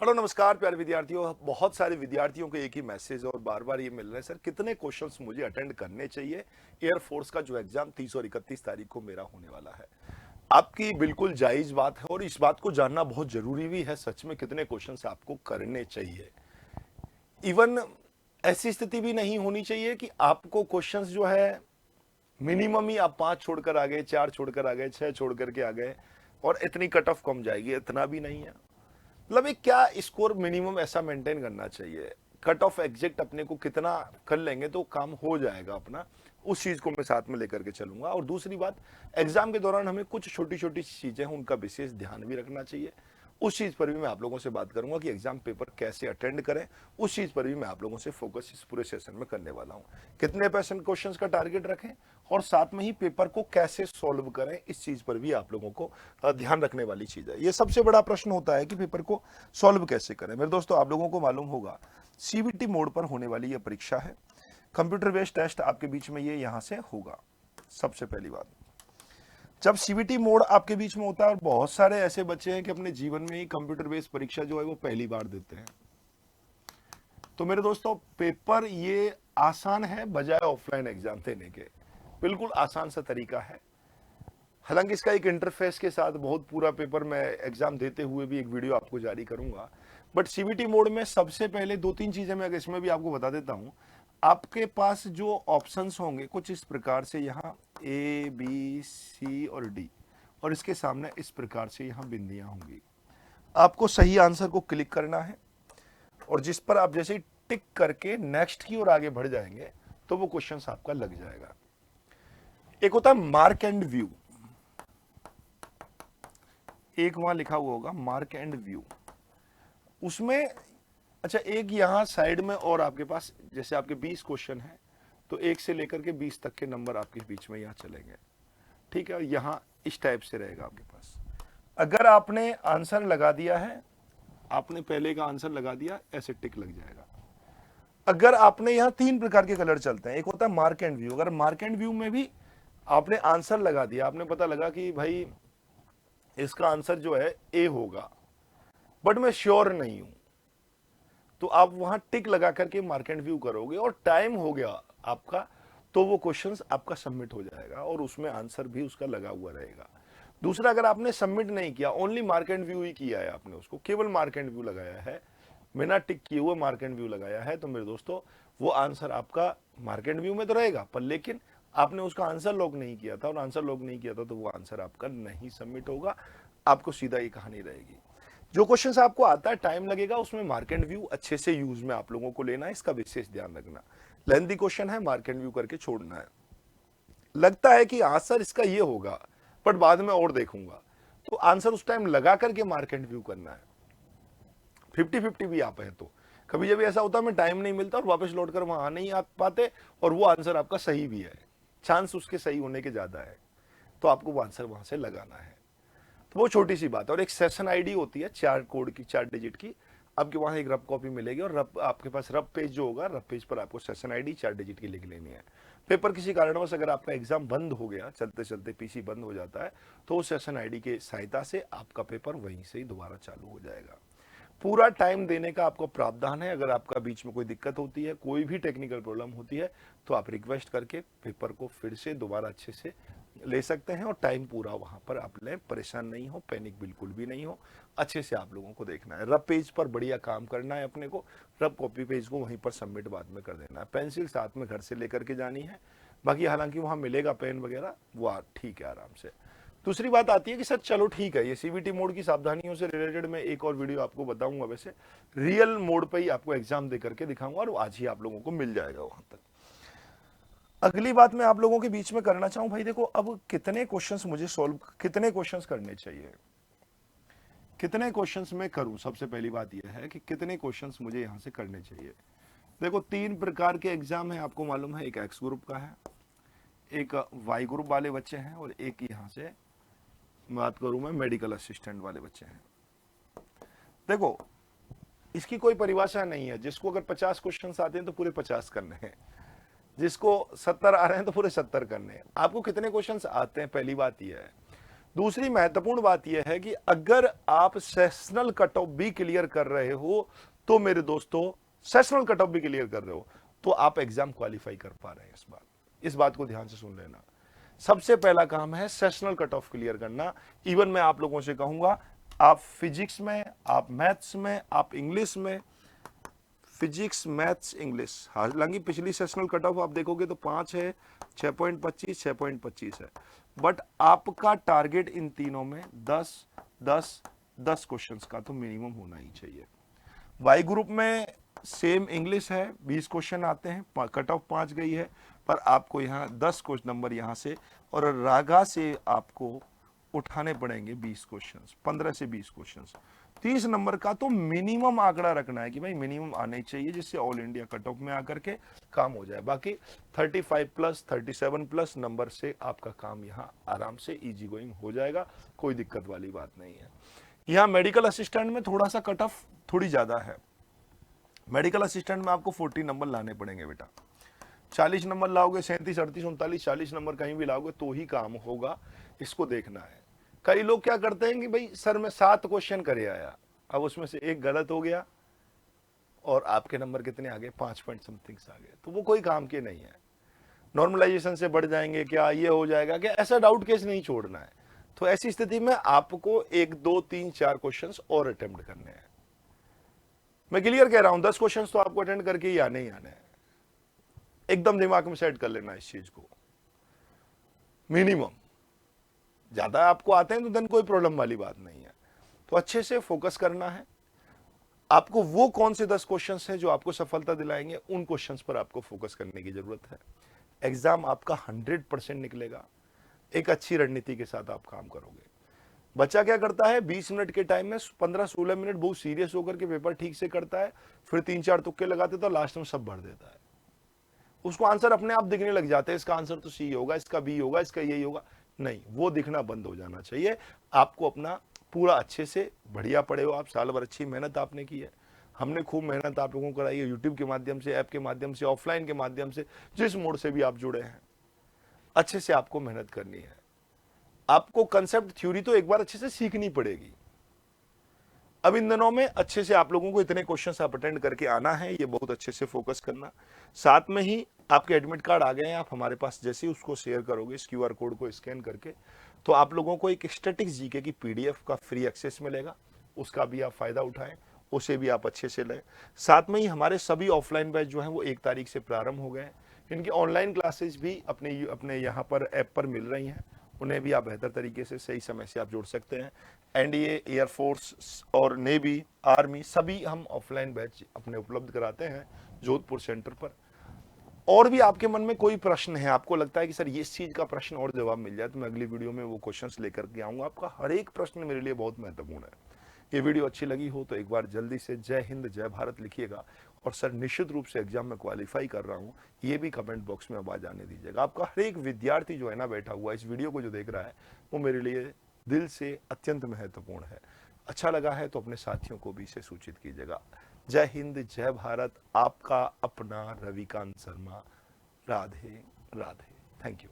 Hello नमस्कार प्यारे विद्यार्थियों। बहुत सारे विद्यार्थियों को एक ही मैसेज और बार बार ये मिल रहा है, सर कितने क्वेश्चंस मुझे अटेंड करने चाहिए। एयरफोर्स का जो एग्जाम 30 और 31 तारीख को मेरा होने वाला है। आपकी बिल्कुल जायज बात है और इस बात को जानना बहुत जरूरी भी है, सच में कितने क्वेश्चंस आपको करने चाहिए। इवन ऐसी स्थिति भी नहीं होनी चाहिए कि आपको क्वेश्चंस जो है मिनिमम ही आप 5 छोड़कर आ गए, 4 छोड़कर आ गए, 6 छोड़ करके आ गए और इतनी कट ऑफ कम जाएगी, इतना भी नहीं है। मतलब एक क्या स्कोर मिनिमम ऐसा मेंटेन करना चाहिए, कट ऑफ एग्जैक्ट अपने को कितना कर लेंगे तो काम हो जाएगा अपना, उस चीज को मैं साथ में लेकर के चलूंगा। और दूसरी बात, एग्जाम के दौरान हमें कुछ छोटी छोटी चीजें हैं उनका विशेष ध्यान भी रखना चाहिए। उस चीज पर भी मैं आप लोगों से बात करूंगा कि एग्जाम पेपर कैसे अटेंड करें। उस चीज पर भी मैं आप लोगों से फोकस इस पूरे सेशन में करने वाला हूं। कितने % क्वेश्चंस का टारगेट रखें और साथ में ही पेपर को कैसे सॉल्व करें, इस चीज पर भी आप लोगों को ध्यान रखने वाली चीज है। ये सबसे बड़ा प्रश्न होता है कि पेपर को सॉल्व कैसे करें। मेरे दोस्तों, आप लोगों को मालूम होगा सीबीटी मोड पर होने वाली यह परीक्षा है। कंप्यूटर बेस्ड टेस्ट आपके बीच में ये यहां से होगा। सबसे पहली बात, जब सीबीटी मोड आपके बीच में होता है और बहुत सारे ऐसे बच्चे हैं कि अपने जीवन में ही कंप्यूटर बेस्ड परीक्षा जो है वो पहली बार देते हैं, तो मेरे दोस्तों पेपर ये आसान है बजाय ऑफलाइन एग्जाम देने के। बिल्कुल आसान सा तरीका है। हालांकि इसका एक इंटरफेस के साथ बहुत पूरा पेपर मैं एग्जाम देते हुए भी एक वीडियो आपको जारी करूंगा। बट सीबीटी मोड में सबसे पहले 2-3 चीजें मैं इसमें भी आपको बता देता हूं। आपके पास जो ऑप्शंस होंगे कुछ इस प्रकार से, यहाँ ए बी सी और डी, और इसके सामने इस प्रकार से यहाँ बिंदियां होंगी। आपको सही आंसर को क्लिक करना है और जिस पर आप जैसे ही टिक करके नेक्स्ट की ओर आगे बढ़ जाएंगे तो वो क्वेश्चन आपका लग जाएगा। एक होता है मार्क एंड व्यू, एक वहां लिखा हुआ होगा मार्क एंड व्यू, उसमें अच्छा एक यहां साइड में और आपके पास जैसे आपके 20 क्वेश्चन हैं तो 1 से लेकर के 20 तक के नंबर आपके बीच में यहां चलेंगे। ठीक है, यहां इस टाइप से रहेगा आपके पास। अगर आपने आंसर लगा दिया है, आपने पहले का आंसर लगा दिया, ऐसे टिक लग जाएगा। अगर आपने यहां 3 प्रकार के कलर चलते हैं, एक होता है मार्क एंड व्यू। अगर मार्क एंड व्यू में भी आपने आंसर लगा दिया, आपने पता लगा कि भाई इसका आंसर जो है ए होगा बट मैं श्योर नहीं हूं, तो आप वहां टिक लगा करके मार्क एंड व्यू करोगे और टाइम हो गया आपका तो वो क्वेश्चंस आपका सबमिट हो जाएगा और उसमें आंसर भी उसका लगा हुआ रहेगा। दूसरा, अगर आपने सबमिट नहीं किया, ओनली मार्क एंड व्यू ही किया है, आपने उसको केवल मार्क एंड व्यू लगाया है, बिना टिक किए हुए मार्क एंड व्यू लगाया है, तो मेरे दोस्तों वो आंसर आपका मार्क एंड व्यू में तो रहेगा पर लेकिन आपने उसका आंसर लॉक नहीं किया था और आंसर लॉक नहीं किया था तो वो आंसर आपका नहीं सबमिट होगा। आपको सीधा ये कहानी रहेगी। जो क्वेश्चन आपको आता है टाइम लगेगा, उसमें मार्क एंड व्यू अच्छे से यूज में आप लोगों को लेना है, इसका विशेष ध्यान रखना। लेंथी क्वेश्चन है, मार्क एंड व्यू करके छोड़ना है। लगता है कि आंसर इसका ये होगा बट बाद में और देखूंगा, तो आंसर उस टाइम लगा करके मार्क एंड व्यू करना है। 50-50 भी आप है तो कभी जब ऐसा होता है मैं टाइम नहीं मिलता और वापस लौट कर वहां आ नहीं आ पाते और वो आंसर आपका सही भी है, चांस उसके सही होने के ज्यादा है, तो आपको वो आंसर वहां से लगाना है। तो वो छोटी सी बात है। और एक सेशन आईडी होती है 4 कोड की, 4 डिजिट की, आपके वहां एक रफ कॉपी मिलेगी और रफ आपके पास रफ पेज जो होगा, रफ पेज पर आपको सेशन आईडी 4 डिजिट की लिख लेनी है। पेपर किसी कारणवश अगर आपका एग्जाम बंद हो गया, चलते चलते पीसी बंद हो जाता है, तो उस सेशन आईडी के सहायता से आपका पेपर वहीं से ही दोबारा चालू हो जाएगा। पूरा टाइम देने का आपको प्रावधान है। अगर आपका बीच में कोई दिक्कत होती है, कोई भी टेक्निकल प्रॉब्लम होती है, तो आप रिक्वेस्ट करके पेपर को फिर से दोबारा अच्छे से ले सकते हैं और टाइम पूरा वहां पर आप लें। परेशान नहीं हो, पैनिक बिल्कुल भी नहीं हो, अच्छे से आप लोगों को देखना है। रफ पेज पर बढ़िया काम करना है अपने को, रफ कॉपी पेज को वहीं पर सबमिट बाद में कर देना है। पेंसिल साथ में घर से लेकर के जानी है, बाकी हालांकि वहां मिलेगा पेन वगैरह, वो ठीक है आराम से। दूसरी बात आती है कि सर चलो ठीक है, ये सीबीटी मोड की सावधानियों से रिलेटेड मैं एक और वीडियो आपको बताऊंगा, वैसे रियल मोड पे ही आपको एग्जाम दे करके दिखाऊंगा और आज ही आप लोगों को मिल जाएगा वहां तक। अगली बात मैं आप लोगों के बीच में करना चाहूं, भाई देखो अब कितने क्वेश्चंस मुझे सॉल्व, कितने क्वेश्चंस करने चाहिए, कितने क्वेश्चंस मैं करूं। सबसे पहली बात यह है कि कितने क्वेश्चंस मुझे यहां से करने चाहिए। देखो 3 प्रकार के एग्जाम है, आपको मालूम है। एक एक्स ग्रुप का है, एक वाई ग्रुप वाले बच्चे हैं और एक यहां से बात करूं मैं मेडिकल असिस्टेंट वाले बच्चे हैं। देखो इसकी कोई परिभाषा नहीं है, जिसको अगर 50 क्वेश्चंस आते हैं तो पूरे 50 करने हैं, जिसको 70 आ रहे हैं तो पूरे 70 करने हैं। आपको कितने क्वेश्चंस आते हैं, पहली बात यह है। दूसरी महत्वपूर्ण बात यह है कि अगर आप सेशनल कट ऑफ भी क्लियर कर रहे हो तो मेरे दोस्तों, सेशनल कट ऑफ भी क्लियर कर रहे हो तो आप एग्जाम क्वालिफाई कर पा रहे हैं। इस बात को ध्यान से सुन लेना। सबसे पहला काम है सेशनल कट ऑफ क्लियर करना। इवन मैं आप लोगों से कहूंगा, आप फिजिक्स में, आप मैथ्स में, आप इंग्लिश में, फिजिक्स मैथ्स इंग्लिश, हालांकि पिछली सेशनल कट ऑफ आप देखोगे तो 5 है, 6.25, 6.25 है, बट आपका टारगेट इन तीनों में 10 10 10 क्वेश्चंस का तो मिनिमम होना ही चाहिए। वाई ग्रुप में सेम इंग्लिश है, 20 क्वेश्चन आते हैं, कट ऑफ 5 गई है, पर आपको यहाँ 10 क्वेश्चन नंबर यहाँ से और रागा से आपको उठाने पड़ेंगे 20 क्वेश्चंस, 15 से 20 क्वेश्चंस। 30 नंबर का तो मिनिमम आंकड़ा रखना है कि भाई मिनिमम आने चाहिए, जिससे ऑल इंडिया कट ऑफ में आकर के काम हो जाए। बाकी 35 प्लस 37 प्लस नंबर से आपका काम यहाँ आराम से इजी गोइंग हो जाएगा, कोई दिक्कत वाली बात नहीं है। यहाँ मेडिकल असिस्टेंट में थोड़ा सा कट ऑफ थोड़ी ज्यादा है। मेडिकल असिस्टेंट में आपको 40 नंबर लाने पड़ेंगे बेटा। 40 नंबर लाओगे, 37, 38, 39, 40 नंबर कहीं भी लाओगे तो ही काम होगा, इसको देखना है। कई लोग क्या करते हैं कि भाई सर मैं 7 क्वेश्चन करे आया, अब उसमें से एक गलत हो गया और आपके नंबर कितने आ गए, 5 पॉइंट समथिंग आ गए, तो वो कोई काम के नहीं है। नॉर्मलाइजेशन से बढ़ जाएंगे क्या, ये हो जाएगा क्या, ऐसा डाउट केस नहीं छोड़ना है। तो ऐसी स्थिति में आपको 1 2 3 4 क्वेश्चन और अटेम्प्ट करने हैं। मैं क्लियर कह रहा हूं, 10 क्वेश्चन तो आपको अटेंड करके ही आने ही आने हैं। एकदम दिमाग में सेट कर लेना इस चीज को, मिनिमम। ज्यादा आपको आते हैं तो देन कोई प्रॉब्लम वाली बात नहीं है। तो अच्छे से फोकस करना है आपको। वो कौन से 10 क्वेश्चंस हैं जो आपको सफलता दिलाएंगे, उन क्वेश्चंस पर आपको फोकस करने की जरूरत है। एग्जाम आपका 100% निकलेगा। एक अच्छी रणनीति के साथ आप काम करोगे। बच्चा क्या करता है, 20 मिनट के टाइम में 15-16 मिनट बहुत सीरियस होकर के पेपर ठीक से करता है, फिर 3-4 तुक्के लगाते तो लास्ट में सब भर देता है। उसको आंसर अपने आप दिखने लग जाते हैं, इसका आंसर तो सी होगा, इसका बी होगा, इसका यही होगा। नहीं, वो दिखना बंद हो जाना चाहिए। आपको अपना पूरा अच्छे से बढ़िया पढ़े हो आप, साल भर अच्छी मेहनत आपने की है, हमने खूब मेहनत आप लोगों को कराई है, यूट्यूब के माध्यम से, ऐप के माध्यम से, ऑफलाइन के माध्यम से, जिस मोड से भी आप जुड़े हैं, अच्छे से आपको मेहनत करनी है। आपको कंसेप्ट थ्योरी तो एक बार अच्छे से सीखनी पड़ेगी। अब इन दिनों में अच्छे से आप लोगों को इतने क्वेश्चंस आप अटेंड करके आना है, ये बहुत अच्छे से फोकस करना। साथ में ही आपके एडमिट कार्ड आ गए हैं, आप हमारे पास जैसे ही उसको शेयर करोगे, इस QR कोड को स्कैन करके, तो आप लोगों को एक स्टैटिक्स जीके की PDF का फ्री एक्सेस मिलेगा। उसका भी आप फायदा उठाएं, उसे भी आप अच्छे से लें। साथ में ही हमारे सभी ऑफलाइन बैच जो है वो 1 तारीख से प्रारंभ हो गए। इनकी ऑनलाइन क्लासेज भी अपने यहाँ पर ऐप पर मिल रही हैं, उन्हें भी आप बेहतर तरीके से सही समय से आप जोड़ सकते हैं। NDA, एयरफोर्स और नेवी, आर्मी, सभी हम ऑफलाइन बैच अपने उपलब्ध कराते हैं जोधपुर सेंटर पर। और भी आपके मन में कोई प्रश्न है, आपको लगता है कि सर ये इस चीज का प्रश्न और जवाब मिल जाए, तो मैं अगली वीडियो में वो क्वेश्चंस लेकर के आऊंगा। आपका हर एक प्रश्न मेरे लिए बहुत महत्वपूर्ण है। ये वीडियो अच्छी लगी हो तो एक बार जल्दी से जय हिंद जय भारत लिखिएगा, और सर निश्चित रूप से एग्जाम में क्वालिफाई कर रहा हूं, ये भी कमेंट बॉक्स में आवाज आने दीजिएगा। आपका हर एक विद्यार्थी जो है ना बैठा हुआ, इस वीडियो को जो देख रहा है, वो मेरे लिए दिल से अत्यंत महत्वपूर्ण है। अच्छा लगा है तो अपने साथियों को भी इसे सूचित कीजिएगा। जय हिंद जय भारत, आपका अपना रविकांत शर्मा। राधे राधे। Thank you.